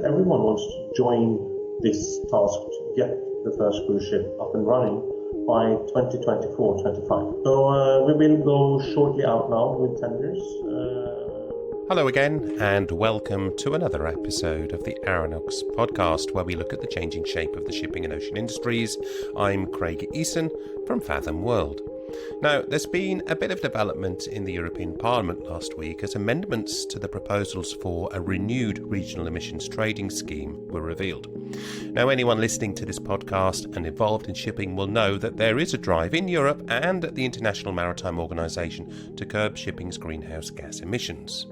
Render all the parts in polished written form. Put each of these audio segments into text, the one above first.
Everyone wants to join this task to get the first cruise ship up and running by 2024-25. So we will go shortly out now with tenders. Hello again, and welcome to another episode of the Aeronautics podcast, where we look at the changing shape of the shipping and ocean industries. I'm Craig Eason from Fathom World. Now, there's been a bit of development in the European Parliament last week as amendments to the proposals for a renewed regional emissions trading scheme were revealed. Now, anyone listening to this podcast and involved in shipping will know that there is a drive in Europe and at the International Maritime Organization to curb shipping's greenhouse gas emissions.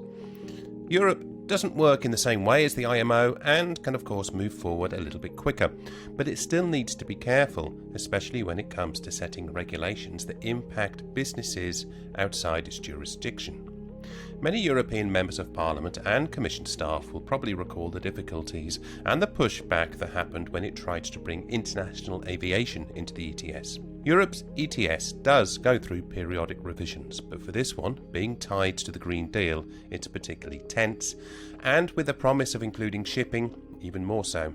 Europe doesn't work in the same way as the IMO and can of course move forward a little bit quicker, but it still needs to be careful, especially when it comes to setting regulations that impact businesses outside its jurisdiction. Many European members of Parliament and Commission staff will probably recall the difficulties and the pushback that happened when it tried to bring international aviation into the ETS. Europe's ETS does go through periodic revisions, but for this one, being tied to the Green Deal, it's particularly tense, and with the promise of including shipping, even more so.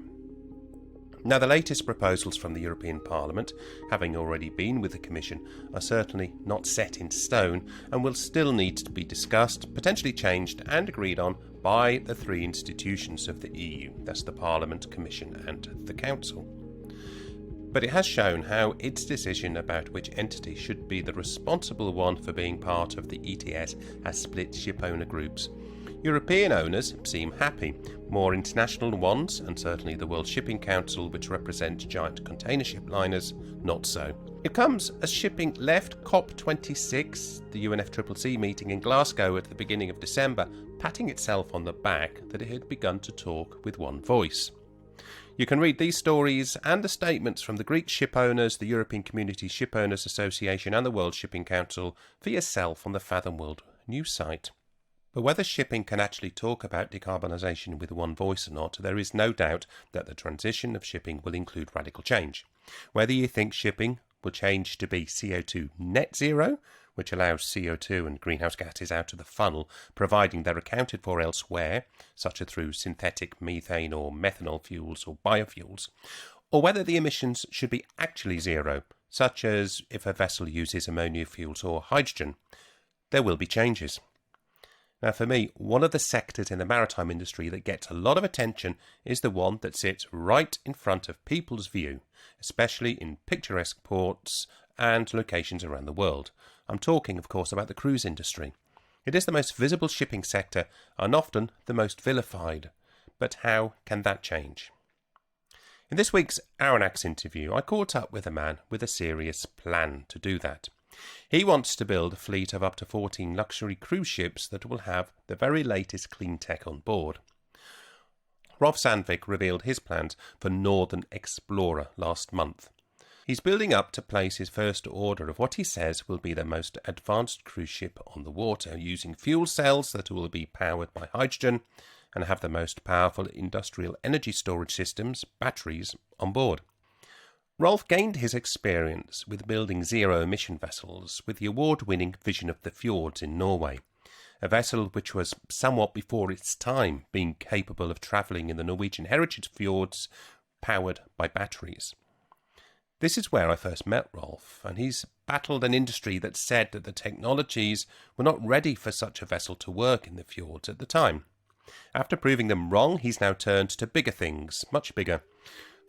Now, the latest proposals from the European Parliament, having already been with the Commission, are certainly not set in stone and will still need to be discussed, potentially changed and agreed on by the three institutions of the EU, that's the Parliament, Commission and the Council. But it has shown how its decision about which entity should be the responsible one for being part of the ETS has split ship owner groups. European owners seem happy. More international ones, and certainly the World Shipping Council, which represents giant container ship liners, not so. It comes as shipping left COP26, the UNFCCC meeting in Glasgow at the beginning of December, patting itself on the back that it had begun to talk with one voice. You can read these stories and the statements from the Greek ship owners, the European Community Ship Owners Association and the World Shipping Council for yourself on the Fathom World news site. But whether shipping can actually talk about decarbonisation with one voice or not, there is no doubt that the transition of shipping will include radical change. Whether you think shipping will change to be CO2 net zero, which allows CO2 and greenhouse gases out of the funnel, providing they're accounted for elsewhere, such as through synthetic methane or methanol fuels or biofuels, or whether the emissions should be actually zero, such as if a vessel uses ammonia fuels or hydrogen, there will be changes. Now, for me, one of the sectors in the maritime industry that gets a lot of attention is the one that sits right in front of people's view, especially in picturesque ports and locations around the world. I'm talking, of course, about the cruise industry. It is the most visible shipping sector and often the most vilified. But how can that change? In this week's Aeronautics interview, I caught up with a man with a serious plan to do that. He wants to build a fleet of up to 14 luxury cruise ships that will have the very latest clean tech on board. Rolf Sandvik revealed his plans for Northern Explorer last month. He's building up to place his first order of what he says will be the most advanced cruise ship on the water, using fuel cells that will be powered by hydrogen and have the most powerful industrial energy storage systems, batteries, on board. Rolf gained his experience with building zero-emission vessels with the award-winning Vision of the Fjords in Norway, a vessel which was somewhat before its time, being capable of travelling in the Norwegian heritage fjords powered by batteries. This is where I first met Rolf, and he's battled an industry that said that the technologies were not ready for such a vessel to work in the fjords at the time. After proving them wrong, he's now turned to bigger things, much bigger.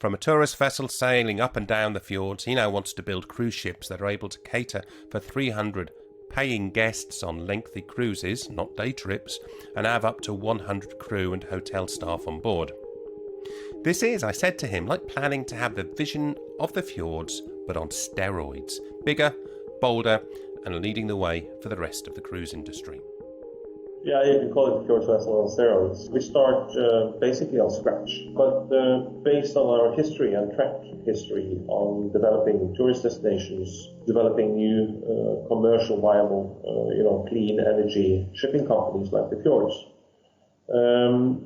From a tourist vessel sailing up and down the fjords, he now wants to build cruise ships that are able to cater for 300 paying guests on lengthy cruises, not day trips, and have up to 100 crew and hotel staff on board. This is, I said to him, like planning to have the Vision of the Fjords, but on steroids, bigger, bolder, and leading the way for the rest of the cruise industry. Yeah, you can call it the Fjords vessel on steroids. We start basically on scratch, but based on our history and track history on developing tourist destinations, developing new commercial viable, clean energy shipping companies like the Fjords.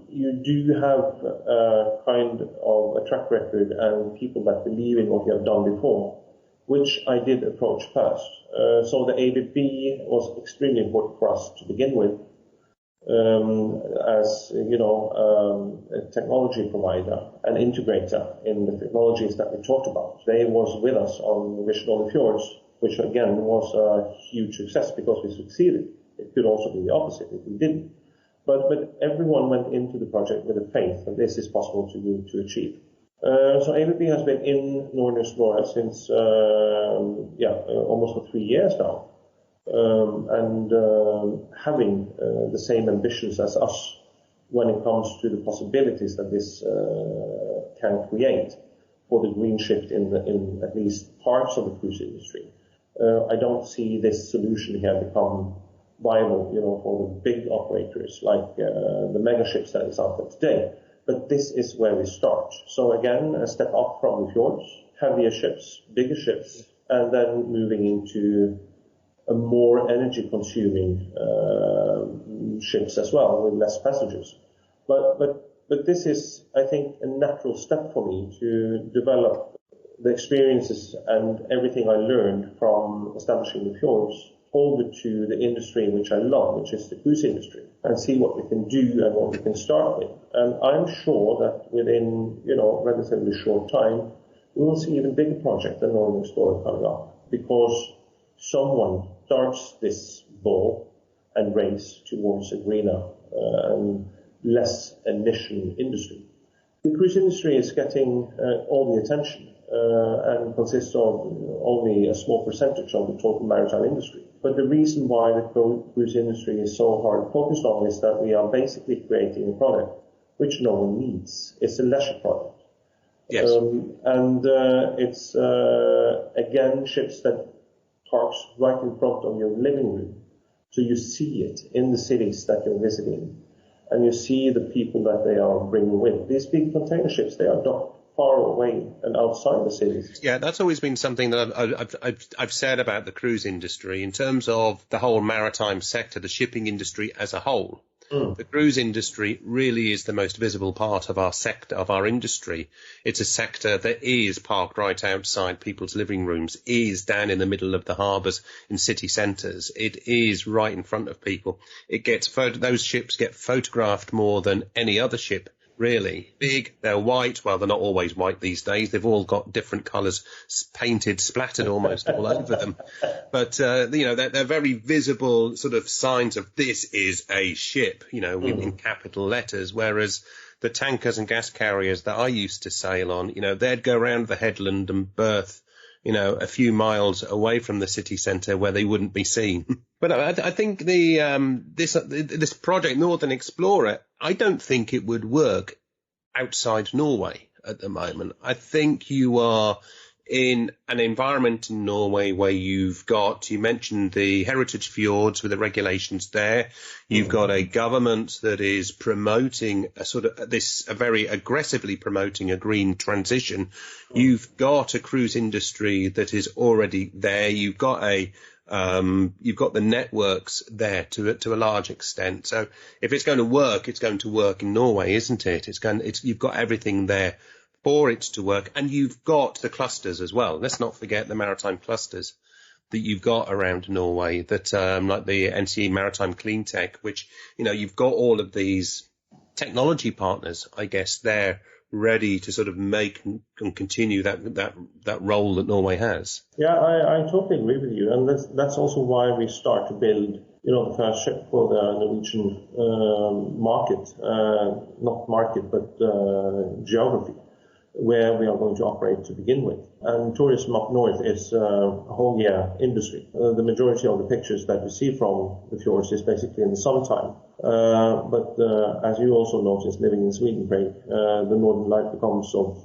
You do have a kind of a track record and people that believe in what you have done before, which I did approach first. So the ABB was extremely important for us to begin with. as a technology provider, an integrator in the technologies that we talked about. They was with us on Vision on the Fjords, which again was a huge success because we succeeded. It could also be the opposite if we didn't. But everyone went into the project with a faith that this is possible to achieve. So ABB has been in Northern Explorer since almost for 3 years now. And having the same ambitions as us when it comes to the possibilities that this can create for the green shift in at least parts of the cruise industry. I don't see this solution here become viable, for the big operators like the mega ships that is out there today. But this is where we start. So again, a step up from the fjords, heavier ships, bigger ships, and then moving into a more energy-consuming ships as well, with less passengers. But this is, I think, a natural step for me to develop the experiences and everything I learned from establishing the fjords over to the industry which I love, which is the cruise industry, and see what we can do and what we can start with. And I'm sure that within, relatively short time, we will see even bigger projects than Northern Explorer coming up, because someone starts this ball and race towards a greener and less emission industry. The cruise industry is getting all the attention and consists of only a small percentage of the total maritime industry. But the reason why the cruise industry is so hard focused on is that we are basically creating a product which no one needs. It's a leisure product. Yes. It's, again, ships that parks right in front of your living room. So you see it in the cities that you're visiting, and you see the people that they are bringing with. These big container ships, they are docked far away and outside the cities. Yeah, that's always been something that I've said about the cruise industry in terms of the whole maritime sector, the shipping industry as a whole. The cruise industry really is the most visible part of our sector, of our industry. It's a sector that is parked right outside people's living rooms, is down in the middle of the harbours in city centres. It is right in front of people. It gets those ships get photographed more than any other ship. Really big, they're white. Well, they're not always white these days. They've all got different colours painted, splattered almost all over them. But, they're very visible sort of signs of this is a ship, in capital letters. Whereas the tankers and gas carriers that I used to sail on, they'd go around the headland and berth, a few miles away from the city centre where they wouldn't be seen. But I think this project, Northern Explorer, I don't think it would work outside Norway at the moment. I think you are in an environment in Norway where you mentioned the heritage fjords with the regulations there. You've got a government that is promoting very aggressively promoting a green transition. You've got a cruise industry that is already there. You've got the networks there to a large extent. So if it's going to work, it's going to work in Norway, isn't it? You've got everything there for it to work, and you've got the clusters as well. Let's not forget the maritime clusters that you've got around Norway, that like the NCE Maritime Cleantech, which you've got all of these technology partners, I guess, there ready to sort of make and continue that role that Norway has. Yeah, I totally agree with you, and that's also why we start to build the first ship for the Norwegian market, not market but geography, where we are going to operate to begin with. And tourism up north is a whole year industry. The majority of the pictures that you see from the fjords is basically in the summertime. But as you also noticed, living in Sweden, Craig, the Northern Light becomes of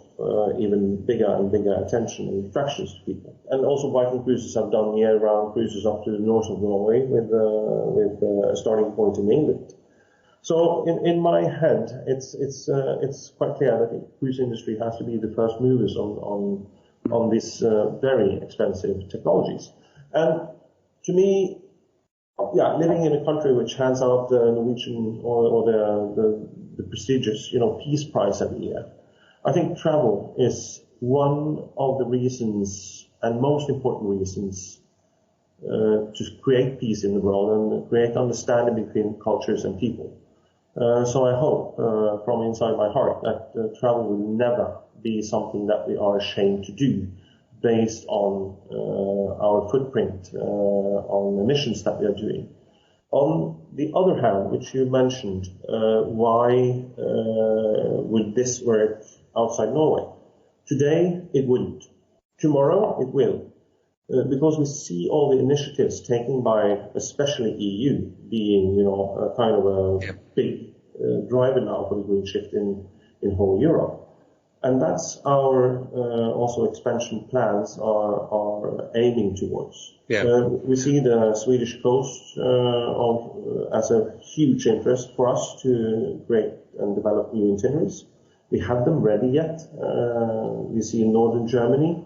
even bigger and bigger attention and attractions to people. And also Viking Cruises have done year-round cruises up to the north of Norway with a starting point in England. So in my head, it's quite clear that the cruise industry has to be the first movers on these very expensive technologies. And to me, living in a country which hands out the Norwegian or the prestigious Peace Prize every year, I think travel is one of the reasons and most important reasons to create peace in the world and create understanding between cultures and people. So I hope from inside my heart that travel will never be something that we are ashamed to do based on our footprint on emissions that we are doing. On the other hand, which you mentioned, why would this work outside Norway? Today it wouldn't. Tomorrow it will. Because we see all the initiatives taken by especially EU being, kind of a big driver now for the green shift in whole Europe. And that's our also expansion plans are aiming towards. Yeah. We see the Swedish coast as a huge interest for us to create and develop new itineraries. We have them ready yet. We see in northern Germany,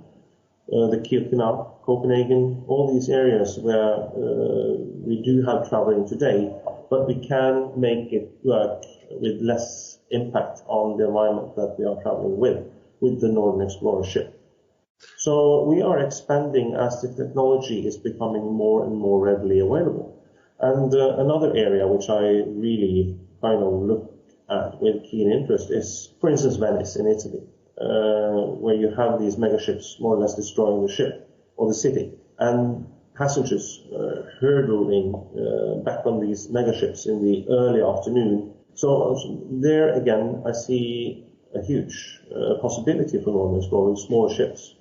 the Kirkenes, Copenhagen, all these areas where we do have traveling today, but we can make it work with less impact on the environment that we are traveling with the Northern Explorer ship. So we are expanding as the technology is becoming more and more readily available. And another area which I really kind of look at with keen interest is, for instance, Venice in Italy, where you have these megaships more or less destroying the ship or the city, and passengers hurtling back on these megaships in the early afternoon. So there again, I see a huge possibility for Northern Explorer, small ships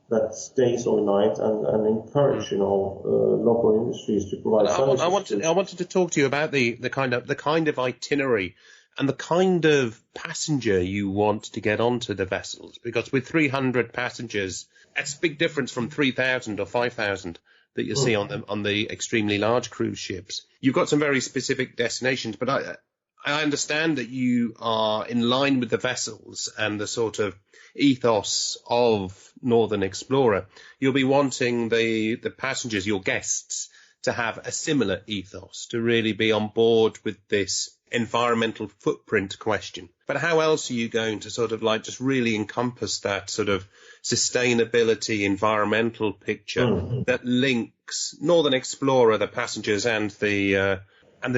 that stays overnight and encourage, local industries to provide services. I wanted to talk to you about the kind of itinerary and the kind of passenger you want to get onto the vessels, because with 300 passengers, that's a big difference from 3,000 or 5,000 that you see on the extremely large cruise ships. You've got some very specific destinations, but I understand that you are in line with the vessels and the sort of ethos of Northern Explorer. You'll be wanting the passengers, your guests, to have a similar ethos, to really be on board with this environmental footprint question. But how else are you going to sort of just really encompass that sort of sustainability, environmental picture that links Northern Explorer, the passengers, and the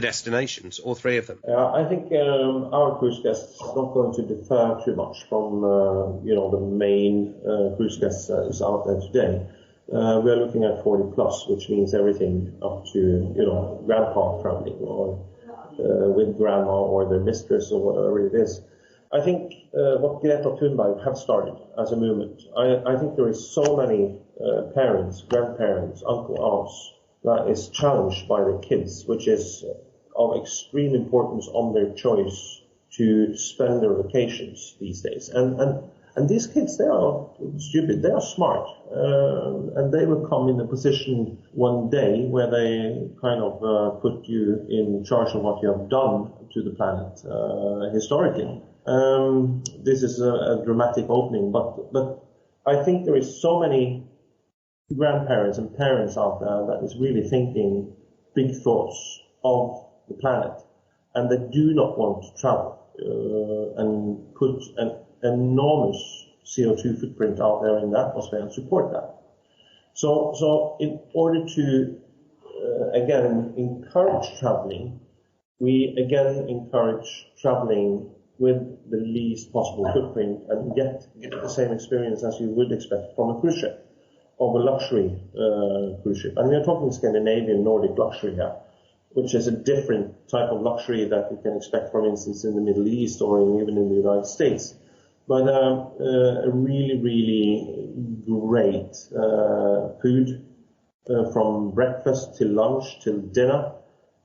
destinations, all three of them? I think our cruise guests are not going to differ too much from the main cruise guests that is out there today. We are looking at 40 plus, which means everything up to grandpa traveling or with grandma or their mistress or whatever it is. I think what Greta Thunberg have started as a movement, I think there is so many parents, grandparents, uncle, aunts that is challenged by their kids, which is of extreme importance on their choice to spend their vacations these days. And these kids, they are stupid, they are smart, and they will come in a position one day where they kind of put you in charge of what you have done to the planet historically. This is a dramatic opening, but I think there is so many grandparents and parents out there that is really thinking big thoughts of the planet, and they do not want to travel and put an enormous CO2 footprint out there in the atmosphere and support that. So in order to again encourage traveling, we again encourage traveling with the least possible footprint and get the same experience as you would expect from a cruise ship, of a luxury cruise ship. And we are talking Scandinavian, Nordic luxury here, which is a different type of luxury that you can expect, for instance, in the Middle East or even in the United States. But a really, really great food from breakfast till lunch till dinner,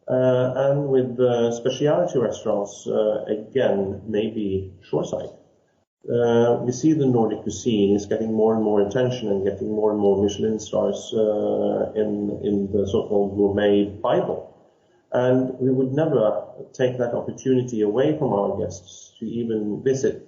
and with specialty restaurants, again, maybe shoreside. We see the Nordic cuisine is getting more and more attention and getting more and more Michelin stars in the so-called gourmet Bible. And we would never take that opportunity away from our guests to even visit,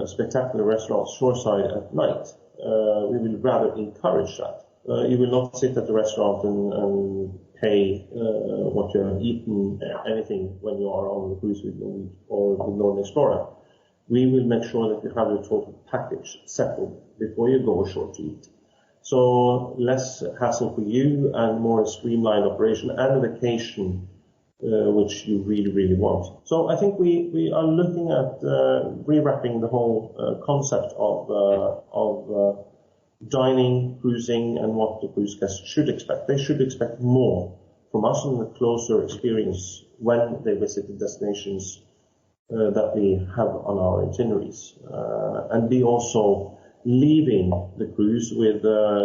spectacular restaurants shoreside at night. We will rather encourage that. You will not sit at the restaurant and pay what you have eaten, anything, when you are on the cruise with Northern Explorer. We will make sure that you have your total package settled before you go ashore to eat. So less hassle for you and more streamlined operation and a vacation, which you really, really want. So I think we are looking at rewrapping the whole concept of dining, cruising, and what the cruise guests should expect. They should expect more from us and a closer experience when they visit the destinations that we have on our itineraries, and be also leaving the cruise with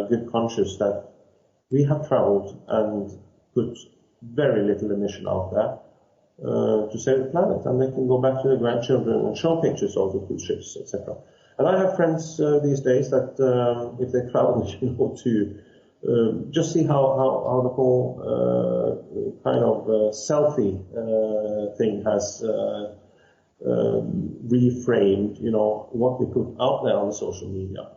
good conscience that we have traveled and put very little emission out there to save the planet, and they can go back to their grandchildren and show pictures of the cruise ships, etc. And I have friends these days that if they travel, to just see how the whole kind of selfie thing has reframed, what we put out there on the social media.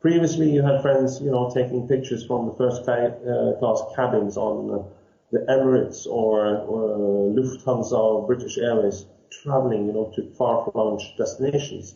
Previously, you had friends, taking pictures from the first class cabins on the Emirates or Lufthansa or British Airways traveling, to far-flung destinations.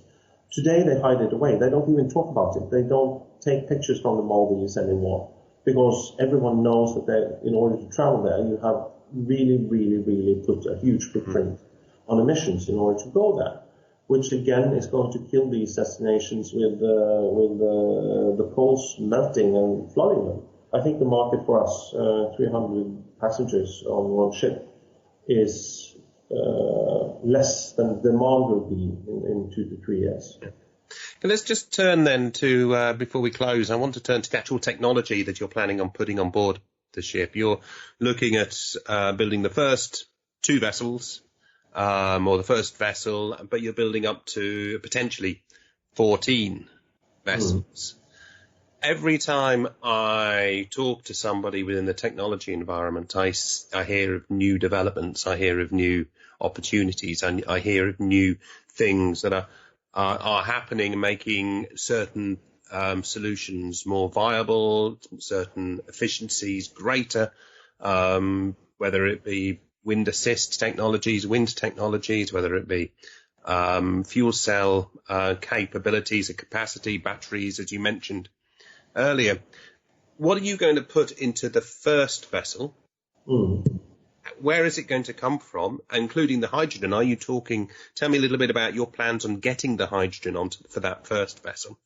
Today, they hide it away. They don't even talk about it. They don't take pictures from the Maldives anymore because everyone knows that in order to travel there, you have really, really, really put a huge footprint on emissions in order to go there, which again is going to kill these destinations with the poles melting and flooding them. I think the market for us, 300 passengers on one ship, is less than demand will be in 2 to 3 years. And let's just turn then to, before we close, I want to turn to the actual technology that you're planning on putting on board the ship. You're looking at building the first 2 vessels, or the first vessel, but you're building up to potentially 14 vessels. Every time I talk to somebody within the technology environment, I hear of new developments, I hear of new opportunities, and I hear of new things that are happening and making certain solutions more viable, certain efficiencies greater, whether it be wind assist technologies, wind technologies, whether it be fuel cell capabilities and capacity, batteries, as you mentioned earlier. What are you going to put into the first vessel? Where is it going to come from, including the hydrogen? Are you talking, tell me a little bit about your plans on getting the hydrogen for that first vessel,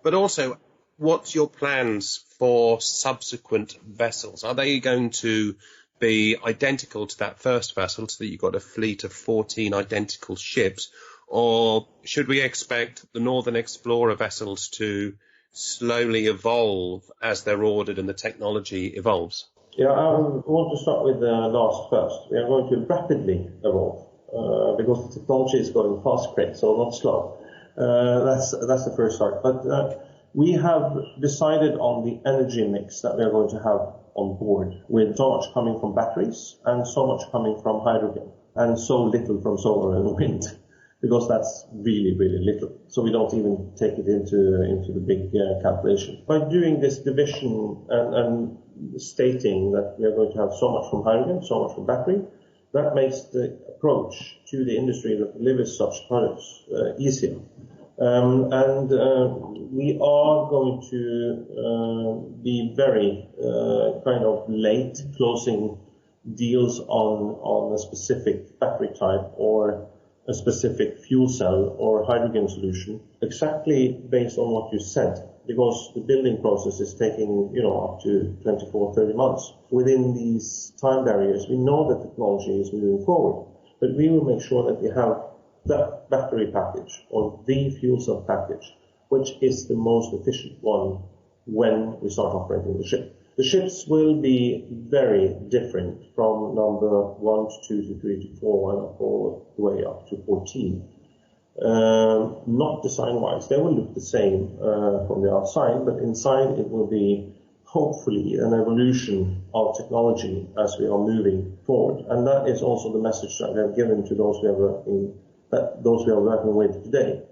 but also what's your plans for subsequent vessels? Are they going to be identical to that first vessel so that you've got a fleet of 14 identical ships, or should we expect the Northern Explorer vessels to slowly evolve as they're ordered and the technology evolves? Yeah, I want to start with the last first. We are going to rapidly evolve because the technology is going fast, Craig, so not slow. That's the first start. But we have decided on the energy mix that we are going to have on board, with so much coming from batteries and so much coming from hydrogen and so little from solar and wind, because that's really, really little. So we don't even take it into the big calculation. By doing this division and stating that we are going to have so much from hydrogen, so much from battery, that makes the approach to the industry that delivers such products easier. And we are going to be very kind of late closing deals on a specific battery type or a specific fuel cell or hydrogen solution, exactly based on what you said, because the building process is taking, up to 24, 30 months. Within these time barriers, we know that technology is moving forward, but we will make sure that we have that battery package or the fuel cell package, which is the most efficient one when we start operating the ship. The ships will be very different from number 1 to 2 to 3 to 4 and all the way up to 14. Not design-wise, they will look the same from the outside, but inside it will be hopefully an evolution of technology as we are moving forward. And that is also the message that we have given to those we are working with today.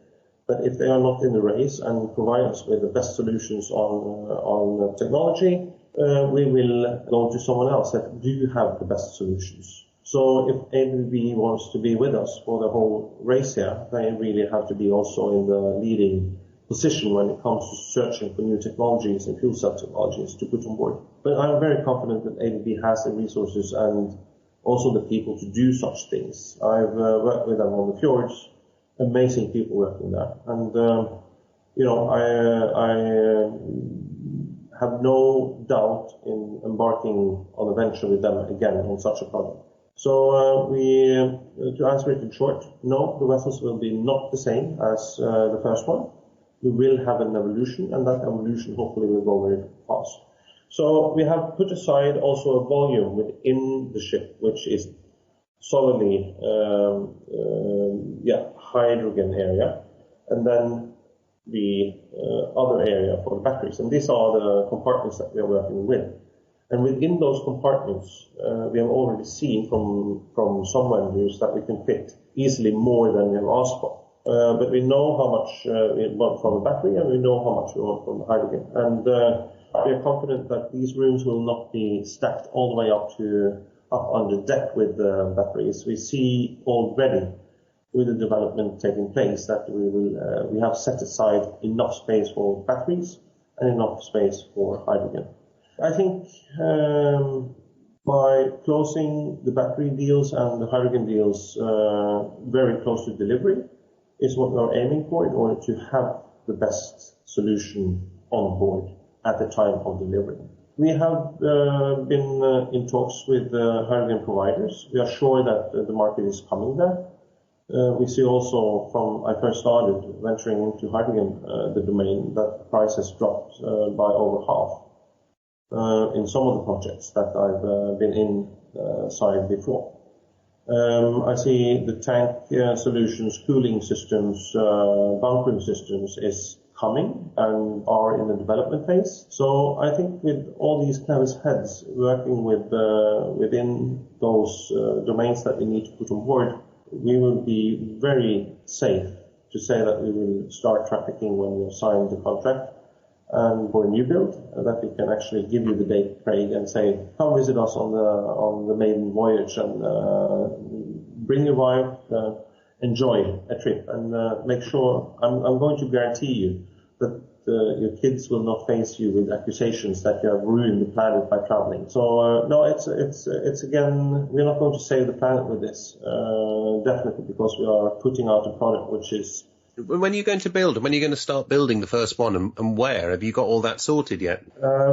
But if they are not in the race and provide us with the best solutions on technology, we will go to someone else that do have the best solutions. So if ABB wants to be with us for the whole race here, they really have to be also in the leading position when it comes to searching for new technologies and fuel cell technologies to put on board. But I'm very confident that ABB has the resources and also the people to do such things. I've worked with them on the fjords, amazing people working there. And, I have no doubt in embarking on a venture with them again on such a project. So to answer it in short, no, the vessels will be not the same as the first one. We will have an evolution, and that evolution hopefully will go very fast. So we have put aside also a volume within the ship, which is solidly hydrogen area, and then the other area for the batteries. And these are the compartments that we are working with. And within those compartments, we have already seen from some vendors that we can fit easily more than we have asked for. But we know how much we want from the battery, and we know how much we want from the hydrogen. And we are confident that these rooms will not be stacked all the way up under deck with the batteries. We see already with the development taking place that we have set aside enough space for batteries and enough space for hydrogen. I think by closing the battery deals and the hydrogen deals very close to delivery is what we're aiming for in order to have the best solution on board at the time of delivery. We have been in talks with hydrogen providers. We are sure that the market is coming there. We see also from I first started venturing into hydrogen, the domain, that the price has dropped by over half in some of the projects that I've been inside before. I see the tank solutions, cooling systems, bunkering systems is coming and are in the development phase. So I think with all these clever heads working with within those domains that we need to put on board, we will be very safe to say that we will start trafficking when we have signed the contract. And for a new build, that we can actually give you the date, Craig, and say, come visit us on the maiden voyage and bring your wife, enjoy a trip, and make sure. I'm going to guarantee you that your kids will not face you with accusations that you have ruined the planet by traveling. So no, it's again, we're not going to save the planet with this, definitely, because we are putting out a product which is. When are you going to build? When are you going to start building the first one, and where? Have you got all that sorted yet?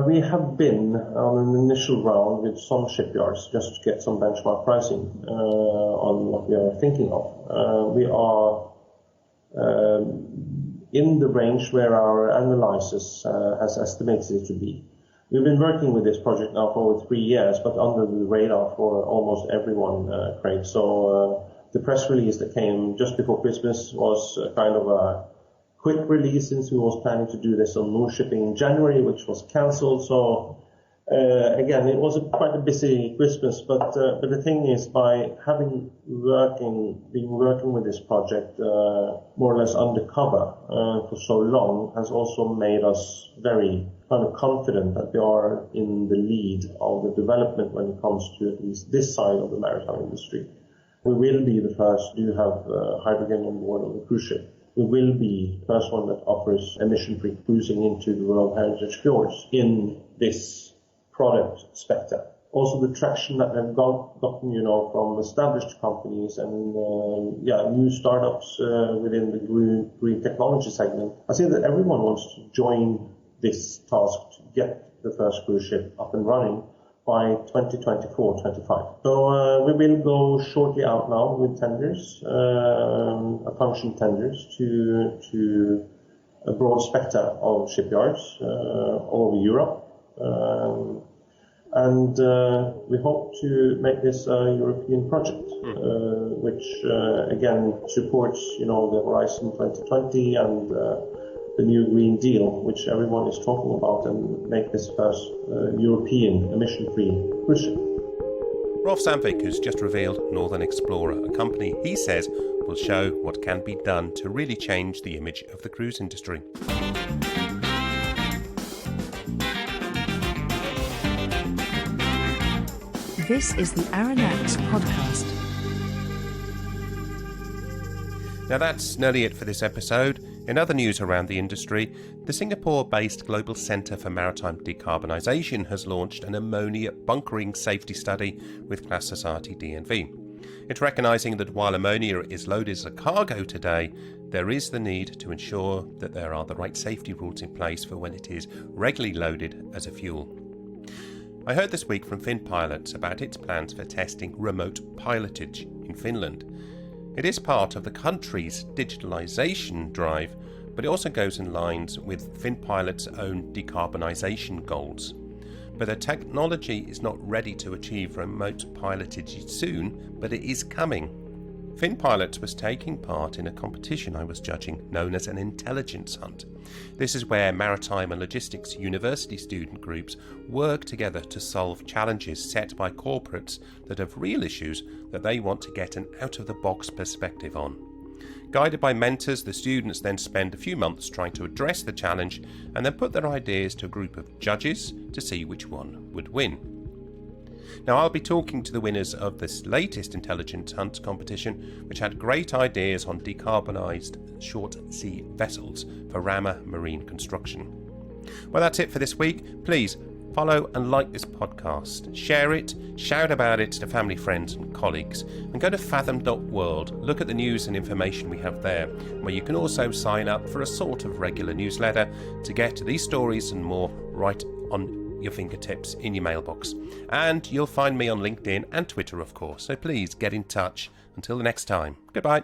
We have been on an initial round with some shipyards just to get some benchmark pricing on what we are thinking of. We are in the range where our analysis has estimated it to be. We've been working with this project now for over 3 years, but under the radar for almost everyone, Craig. So the press release that came just before Christmas was kind of a quick release, since we was planning to do this on Moon Shipping in January, which was cancelled. So again, it was quite a busy Christmas, but the thing is, by been working with this project more or less undercover for so long, has also made us very kind of confident that we are in the lead of the development when it comes to at least this side of the maritime industry. We will be the first to have hydrogen on board on the cruise ship. We will be the first one that offers emission-free cruising into the World Heritage Fjords in this product spectre. Also the traction that we've gotten, from established companies and new startups within the green technology segment. I see that everyone wants to join this task to get the first cruise ship up and running by 2024-25. So we will go shortly out now with tenders, function tenders to a broad spectre of shipyards all over Europe. And we hope to make this a European project, which again supports, the Horizon 2020 and the new Green Deal, which everyone is talking about, and make this first European emission-free cruise ship. Rolf Sandvik has just revealed Northern Explorer, a company he says will show what can be done to really change the image of the cruise industry. This is the Aronnax podcast. Now that's nearly it for this episode. In other news around the industry, the Singapore-based Global Centre for Maritime Decarbonisation has launched an ammonia bunkering safety study with Class Society DNV. It's recognising that while ammonia is loaded as a cargo today, there is the need to ensure that there are the right safety rules in place for when it is regularly loaded as a fuel. I heard this week from FinPilot about its plans for testing remote pilotage in Finland. It is part of the country's digitalisation drive, but it also goes in lines with FinPilot's own decarbonisation goals. But the technology is not ready to achieve remote pilotage soon, but it is coming. FinPilot was taking part in a competition I was judging known as an intelligence hunt. This is where maritime and logistics university student groups work together to solve challenges set by corporates that have real issues that they want to get an out-of-the-box perspective on. Guided by mentors, the students then spend a few months trying to address the challenge and then put their ideas to a group of judges to see which one would win. Now, I'll be talking to the winners of this latest Intelligence Hunt competition, which had great ideas on decarbonised short sea vessels for Rama Marine Construction. Well, that's it for this week. Please follow and like this podcast, share it, shout about it to family, friends and colleagues, and go to fathom.world, look at the news and information we have there, where you can also sign up for a sort of regular newsletter to get these stories and more right on your fingertips in your mailbox. And you'll find me on LinkedIn and Twitter, of course, so please get in touch. Until the next time, goodbye.